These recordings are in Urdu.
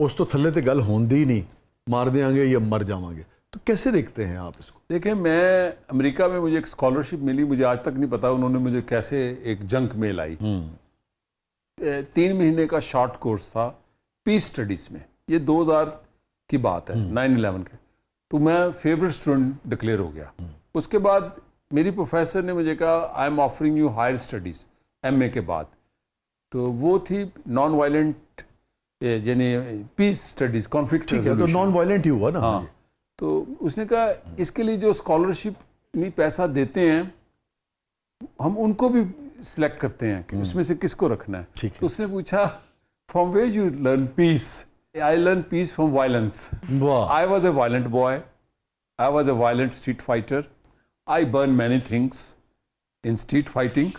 اس تو تھلے تے گل ہوندی ہی نہیں, مار دیاں گے یا مر جاواں گے. تو کیسے دیکھتے ہیں آپ اس کو؟ دیکھیں, میں امریکہ میں مجھے ایک اسکالرشپ ملی, مجھے آج تک نہیں پتا انہوں نے مجھے کیسے ایک جنک میل آئی. 3 مہینے کا شارٹ کورس تھا پیس اسٹڈیز میں, یہ 2000 کی بات ہے, 9/11 کے. تو میں فیورٹ اسٹوڈنٹ ڈکلیئر ہو گیا. اس کے بعد میری پروفیسر نے مجھے کہا I am offering you higher studies M A کے بعد. تو وہ تھی نان وائلنٹ, یعنی پیس اسٹڈیز, کانفلکٹ تو نان وائلنٹ ہی ہوا نا. ہاں, تو اس نے کہا اس کے لیے جو اسکالرشپ نہیں پیسہ دیتے ہیں ہم ان کو بھی سلیکٹ کرتے ہیں کہ اس میں سے کس کو رکھنا ہے. تو اس نے پوچھا from where you learn peace. I learned peace from violence. Wow. I was a violent boy. I was a violent street fighter. I burned many things in street fighting.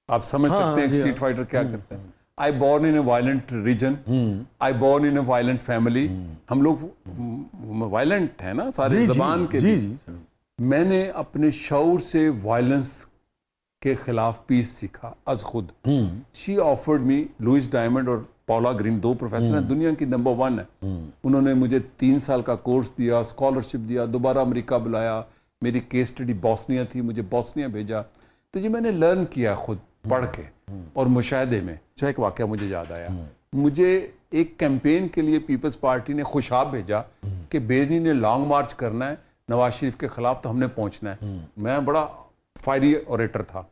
آپ سمجھ سکتے ہیں کہ street fighter کیا کرتے ہیں. I born in a violent region. I born in a violent family. ہم لوگ violent ہیں نا سارے زبان کے بھی. میں نے اپنے شعور سے وائلنس کے خلاف پیس سیکھا از خود. She offered me, Louis Diamond اور پولا گرین, 2 پروفیسر ہیں, دنیا کی نمبر 1 ہے. انہوں نے مجھے 3 سال کا کورس دیا, اسکالرشپ دیا, دوبارہ امریکہ بلایا. میری کیس اسٹڈی بوسنیا تھی, مجھے بوسنیا بھیجا. تو یہ میں نے لرن کیا خود پڑھ کے اور مشاہدے میں. ایک واقعہ مجھے یاد آیا, مجھے ایک کیمپین کے لیے پیپلز پارٹی نے خوشاب بھیجا کہ بیزنی نے لانگ مارچ کرنا ہے نواز شریف کے خلاف, تو ہم نے پہنچنا ہے. میں بڑا فائری اوریٹر تھا,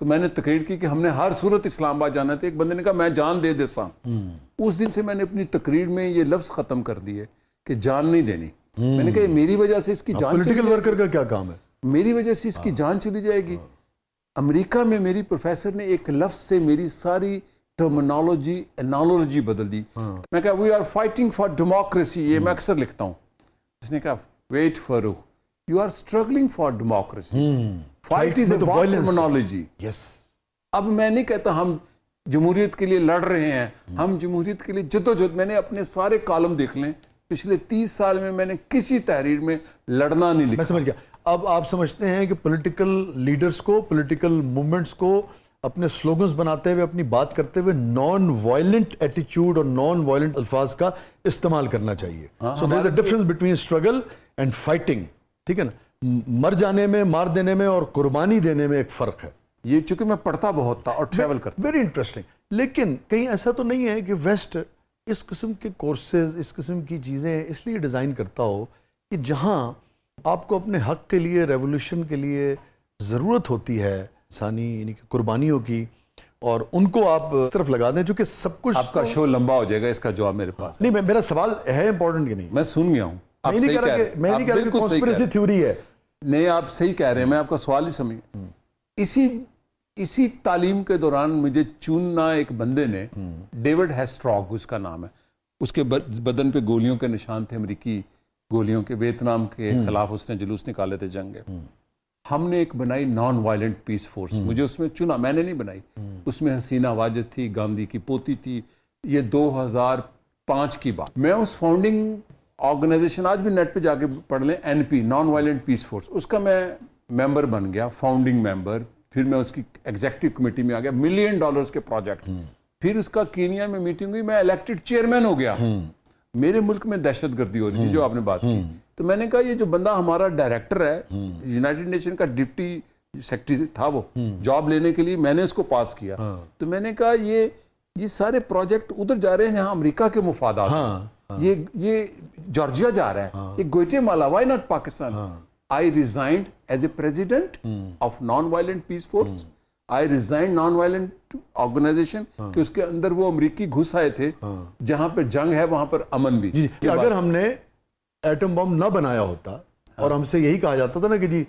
تو میں نے تقریر کی کہ ہم نے ہر صورت اسلام آباد جانا ہے. تو ایک بندے نے کہا میں جان دے دیتا ہوں. اس دن سے میں نے اپنی تقریر میں یہ لفظ ختم کر دیے کہ جان نہیں دینی. میں نے کہا میری وجہ سے اس کی جان, پولیٹیکل ورکر کا کیا کام ہے, میری وجہ سے اس کی جان چلی جائے گی. امریکہ میں میری پروفیسر نے ایک لفظ سے میری ساری ٹرمینالوجی انالوجی بدل دی. میں کہا we are fighting for democracy, یہ میں اکثر لکھتا ہوں. اس نے کہا wait Farooq, you are struggling for democracy. Fight is a terminology. اب میں نہیں کہتا ہم جمہوریت کے لیے لڑ رہے ہیں, ہم جمہوریت کے لیے جدوجہد. میں نے اپنے سارے کالم دیکھ لیں, پچھلے 30 سال میں نے کسی تحریر میں لڑنا نہیں لکھا. میں سمجھ گیا. اب آپ سمجھتے ہیں کہ پولیٹیکل لیڈرز کو, پولیٹیکل موومنٹس کو اپنے سلوگنز بناتے ہوئے, اپنی بات کرتے ہوئے نان وائلنٹ ایٹیچیوڈ اور نان وائلنٹ الفاظ کا استعمال کرنا چاہیے. So there is a difference between struggle and fighting. ٹھیک ہے نا, مر جانے میں, مار دینے میں اور قربانی دینے میں ایک فرق ہے. یہ چونکہ میں پڑھتا بہت تھا اور ٹریول کرتا. Very interesting. لیکن کہیں ایسا تو نہیں ہے کہ ویسٹ اس قسم کے کورسز, اس قسم کی چیزیں اس لیے ڈیزائن کرتا ہو کہ جہاں آپ کو اپنے حق کے لیے, ریولوشن کے لیے ضرورت ہوتی ہے انسانی یعنی کہ قربانیوں کی, اور ان کو آپ اس طرف لگا دیں. چونکہ سب کچھ آپ کا شو لمبا ہو جائے گا, اس کا جواب میرے پاس نہیں. میرا سوال ہے امپورٹنٹ کہ نہیں, میں سن گیا ہوں. میں نہیں کہہ رہا کہ کانسپریسی تھیوری ہے. نہیں, آپ صحیح کہہ رہے ہیں, میں آپ کا سوال ہی سمجھ. اسی تعلیم کے دوران مجھے چننا ایک بندے نے, ڈیوڈ ہیسٹراگ اس کا نام ہے, اس کے بدن پہ گولیوں کے نشان تھے, امریکی گولیوں کے. ویتنام کے خلاف اس نے جلوس نکالے تھے جنگ. ہم نے ایک بنائی نان وائلنٹ پیس فورس. مجھے اس میں چنا, میں نے نہیں بنائی. اس میں حسینہ واجد تھی, گاندھی کی پوتی تھی. یہ 2005 کی بات. میں اس فاؤنڈنگ آرگنائزیشن, آج بھی نیٹ پہ جا کے پڑھ لیں, NP نان وائلنٹ پیس فورس, اس کا میں ممبر بن گیا, فاؤنڈنگ ممبر. پھر میں اس کی ایگزیکٹو کمیٹی میں آ گیا. $1 ملین کے پروجیکٹ. پھر اس کا کینیا میں میٹنگ ہوئی, میں الیکٹڈ چیئرمین ہو گیا. میرے ملک میں دہشت گردی ہو رہی تھی, جو آپ نے بات کی. تو میں نے کہا یہ جو بندہ ہمارا ڈائریکٹر ہے, یونائٹڈ نیشن کا ڈپٹی سیکرٹری تھا, وہ جاب لینے کے لیے میں نے اس کو پاس کیا. تو میں نے کہا یہ سارے پروجیکٹ ادھر جا رہے ہیں جہاں امریکہ کے مفادات ہیں. یہ جارجیا جا رہا ہے, یہ Guatemala, why not Pakistan. I resigned as a president of non-violent peace force. I resigned non-violent organization کہ اس کے اندر وہ امریکی گھس آئے تھے, جہاں پہ جنگ ہے وہاں پر امن بھی. اگر ہم نے ایٹم بم نہ بنایا ہوتا اور ہم سے یہی کہا جاتا تھا نا کہ جی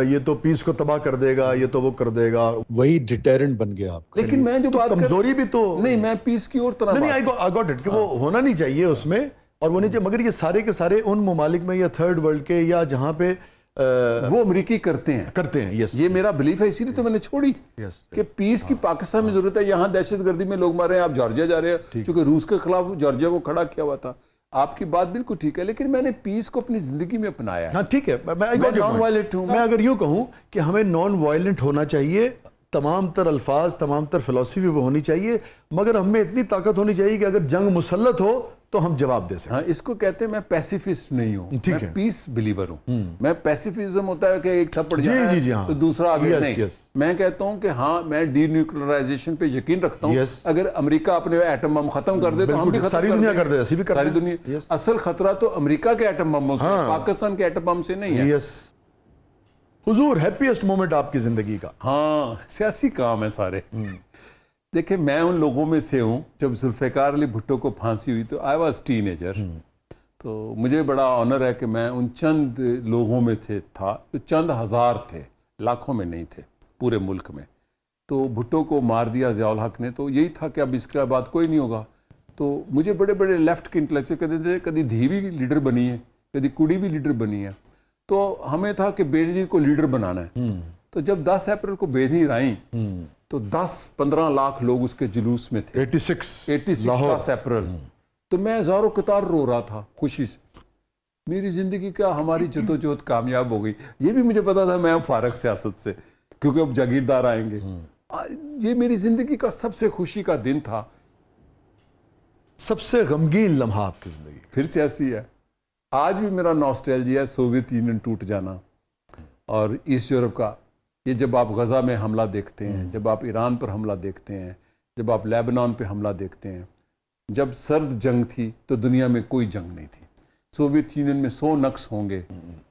یہ تو پیس کو تباہ کر دے گا, یہ تو وہ کر دے گا, وہی ڈیٹیرنٹ بن گیا آپ کا. لیکن میں جو بات کمزوری بھی تو نہیں, میں پیس کی اور طرح نہیں, I got it کہ وہ ہونا نہیں چاہیے اس میں, اور وہ نہیں چاہیے. مگر یہ سارے کے سارے ان ممالک میں یا تھرڈ ورلڈ کے یا جہاں پہ وہ امریکی کرتے ہیں. یس, یہ میرا بلیف ہے, اسی لیے تو میں نے چھوڑی کہ پیس کی پاکستان میں ضرورت ہے. یہاں دہشت گردی میں لوگ مار رہے ہیں, آپ جارجیا جا رہے ہیں, چونکہ روس کے خلاف جارجیا کو کھڑا کیا ہوا تھا. آپ کی بات بالکل ٹھیک ہے, لیکن میں نے پیس کو اپنی زندگی میں اپنایا. ہاں ٹھیک ہے, میں نان وائلنٹ ہوں. میں اگر یوں کہوں کہ ہمیں نان وائلنٹ ہونا چاہیے, تمام تر الفاظ, تمام تر فلسفی وہ ہونی چاہیے, مگر ہم میں اتنی طاقت ہونی چاہیے کہ اگر جنگ مسلط ہو تو تو ہم جواب دے سکیں. ہاں اس کو کہتے ہیں میں پیسیفسٹ نہیں ہوں, ٹھیک میں پیس بلیور ہوں. میں پیسیفزم ہوتا ہے کہ ایک تھپڑ جائے تو دوسرا آگے نہیں. میں کہتا ہوں کہ ہاں میں ڈی نیوکلرائزیشن پہ یقین رکھتا ہوں. اگر امریکہ اپنے ایٹم بم ختم کر دے تو ہم بھی ختم ساری دنیا کر دے, ساری دنیا. اصل خطرہ تو امریکہ کے ایٹم بموں سے, پاکستان کے ایٹم بم سے نہیں ہے. حضور ہیپیسٹ مومنٹ آپ کی زندگی کا؟ ہاں سیاسی کام ہے سارے. دیکھیں میں ان لوگوں میں سے ہوں, جب ذوالفقار علی بھٹو کو پھانسی ہوئی تو آئی واز ٹین ایجر, تو مجھے بڑا آنر ہے کہ میں ان چند لوگوں میں تھا جو چند ہزار تھے, لاکھوں میں نہیں تھے پورے ملک میں. تو بھٹو کو مار دیا ضیاء الحق نے, تو یہی تھا کہ اب اس کے بعد کوئی نہیں ہوگا. تو مجھے بڑے بڑے لیفٹ کے انٹلیکچوئل کہتے تھے کدی دھی بھی لیڈر بنی ہے, کدی کڑی بھی لیڈر بنی ہے. تو ہمیں تھا کہ بےنظیر کو لیڈر بنانا ہے. تو جب 10 اپریل کو بےنظیر آئیں تو 10-15 لاکھ لوگ اس کے جلوس میں تھے. 86 10 اپریل. تو میں ہزاروں قطار رو رہا تھا خوشی سے. میری زندگی کا ہماری جدوجہد کامیاب ہو گئی. یہ بھی مجھے پتا تھا میں فارغ سیاست سے, کیونکہ اب جاگیردار آئیں گے. یہ میری زندگی کا سب سے خوشی کا دن تھا. سب سے غمگین لمحہ آپ کی زندگی پھر سیاسی ہے. آج بھی میرا نوسٹیلجیا ہے سوویت یونین ٹوٹ جانا اور ایسٹ یورپ کا. یہ جب آپ غزہ میں حملہ دیکھتے ہیں, جب آپ ایران پر حملہ دیکھتے ہیں, جب آپ لیبنان پہ حملہ دیکھتے ہیں. جب سرد جنگ تھی تو دنیا میں کوئی جنگ نہیں تھی. سوویت یونین میں 100 نقص ہوں گے,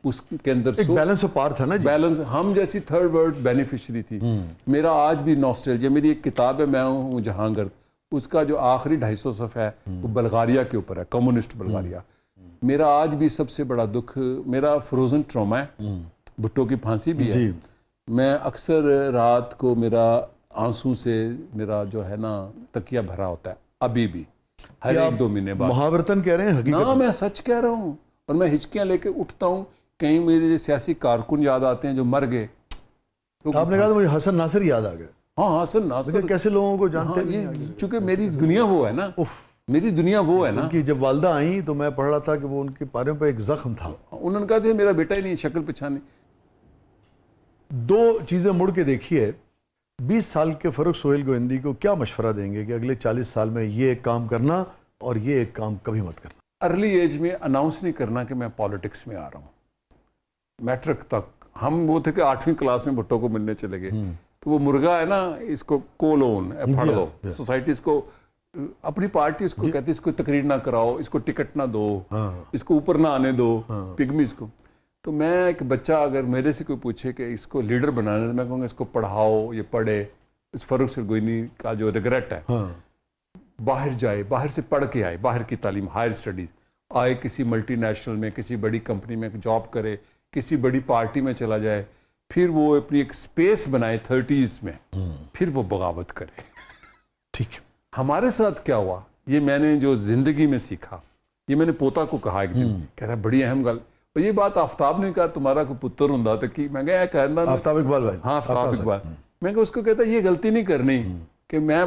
اس کے اندر ایک بیلنس آف پار تھا نا, بیلنس. ہم جیسی تھرڈ ورلڈ بینیفیشری تھی. میرا آج بھی نوسٹیلجیا, میری ایک کتاب ہے میں ہوں جہانگرد, اس کا جو آخری 250 صفحہ ہے وہ بلغاریہ کے اوپر ہے, کمیونسٹ بلغاریہ. میرا آج بھی سب سے بڑا دکھ میرا فروزن ٹراما ہے. بھٹو کی پھانسی بھی ہے. میں اکثر رات کو میرا آنسو سے میرا جو ہے نا تکیہ بھرا ہوتا ہے ابھی بھی, ہر 1-2 مہینے بعد. محاورتن کہہ رہے ہیں حقیقت؟ نا میں سچ کہہ رہا ہوں, اور میں ہچکیاں لے کے اٹھتا ہوں. کہیں میرے سیاسی کارکن یاد آتے ہیں جو مر گئے. آپ نے کہا تو مجھے حسن ناصر یاد آ گئے. ہاں حسن ناصر کیسے لوگوں کو جانتے ہیں, چونکہ میری دنیا وہ ہے نا, میری دنیا وہ ہے نا. ان کی جب والدہ آئیں تو میں پڑھ رہا تھا کہ وہ ان کے پاروں پہ ایک زخم تھا. انہوں نے کہا تھا میرا بیٹا ہی نہیں, شکل پہچانے. 2 چیزیں مڑ کے دیکھیے. 20 سال کے فاروق سہیل گوہندی کو کیا مشورہ دیں گے کہ اگلے 40 سال میں یہ ایک کام کرنا اور یہ ایک کام کبھی مت کرنا؟ ارلی ایج میں اناؤنس نہیں کرنا کہ میں پالیٹکس میں آ رہا ہوں. میٹرک تک ہم وہ تھے کہ 8ویں کلاس میں بھٹو کو ملنے چلے گئے. تو وہ مرغا ہے نا, اس کو کولون پھڑ دو, سوسائٹی اس کو اپنی پارٹی اس کو کہتی ہے اس کو تقریر نہ کراؤ, اس کو ٹکٹ نہ دو, اس کو اوپر نہ آنے دو, پگمیز کو. تو میں ایک بچہ اگر میرے سے کوئی پوچھے کہ اس کو لیڈر بنانا ہے, میں کہوں گا اس کو پڑھاؤ, یہ پڑھے. اس فاروق سہیل گوہندی کا جو ریگریٹ ہے, باہر جائے, باہر سے پڑھ کے آئے, باہر کی تعلیم, ہائر اسٹڈیز, آئے کسی ملٹی نیشنل میں, کسی بڑی کمپنی میں جاب کرے, کسی بڑی پارٹی میں چلا جائے, پھر وہ اپنی ایک سپیس بنائے 30s میں, پھر وہ بغاوت کرے. ٹھیک. ہمارے ساتھ کیا ہوا, یہ میں نے جو زندگی میں سیکھا, یہ میں نے پوتا کو کہا ایک دن, کہتا ہے بڑی اہم گل. اور یہ بات آفتاب نے کہا تمہارا کوئی پتر ہوں تو کی, میں کہا کہنا آفتاب اقبال بھائی. ہاں آفتاب اقبال. میں کہا اس کو کہتا ہے یہ غلطی نہیں کرنی کہ میں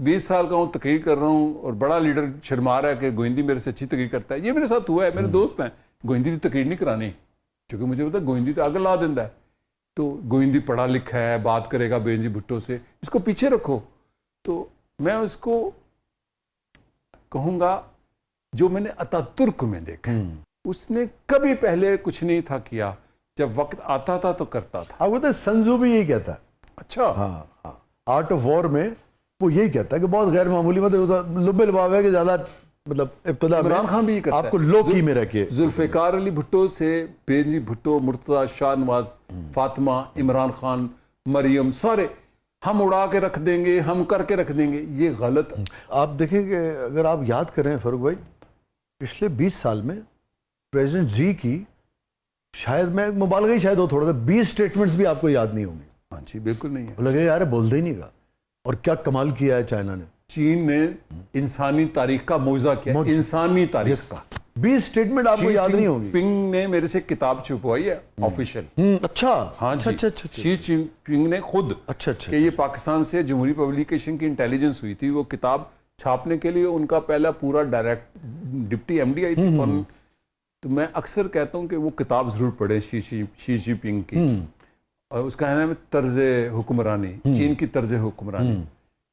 20 سال کا ہوں, تقریر کر رہا ہوں, اور بڑا لیڈر شرما رہا ہے کہ گوہندی میرے سے اچھی تقریر کرتا ہے. یہ میرے ساتھ ہوا ہے, میرے دوست ہیں. گوہندی کی تقریر نہیں کرانی, کیونکہ مجھے پتا گوہندی تو اگ لا دینا ہے. تو گوہندی پڑھا لکھا ہے, بات کرے گا بےنظیر بھٹو سے, اس کو پیچھے رکھو. تو میں اس کو کہوں گا جو میں نے اتاترک میں دیکھا, اس نے کبھی پہلے کچھ نہیں تھا کیا, جب وقت آتا تھا تو کرتا تھا. آپ کہتے سنزو بھی یہی کہتا ہے. اچھا. ہاں, آرٹ آف وار میں وہ یہی کہتا ہے کہ بہت غیر معمولی, مطلب لب لباب ہے کہ زیادہ, مطلب ابتدا عمران خان بھی یہ کرتا ہے, آپ کو لو کی میں رکھے. ذوالفقار علی بھٹو سے بےنظیر بھٹو, مرتضی, شاہ نواز, فاطمہ, عمران خان, مریم, سارے ہم اڑا کے رکھ دیں گے, ہم کر کے رکھ دیں گے. یہ غلط. آپ دیکھیں کہ اگر آپ یاد کریں فاروق بھائی, پچھلے 20 سال میں پریزیڈنٹ زی کی شاید, میں مبالغہ ہی شاید ہو تھوڑا سا, 20 سٹیٹمنٹس بھی آپ کو یاد نہیں ہوں گی. ہاں جی بالکل نہیں ہے. لگے یار بول دے ہی نہیں گا. اور کیا کمال کیا ہے چائنا نے. چین نے انسانی تاریخ کا معجزہ کیا, انسانی تاریخ کا. 20 سٹیٹمنٹ آپ کو یاد نہیں ہوگی. پنگ نے میرے سے کتاب چھپوائی ہے آفیشیل. اچھا. ہاں جی, شی جن پنگ نے خود, کہ یہ پاکستان سے جمہوری پبلیکیشن کی انٹیلیجنس ہوئی تھی, وہ کتاب چھاپنے کے لیے ان کا پہلا پورا ڈائریکٹ ڈپٹی ایم ڈی آئی تھی فورن. تو میں اکثر کہتا ہوں کہ وہ کتاب ضرور پڑھیں شی جن پنگ کی, اور اس کا نام ہے طرز حکمرانی, چین کی طرز حکمرانی.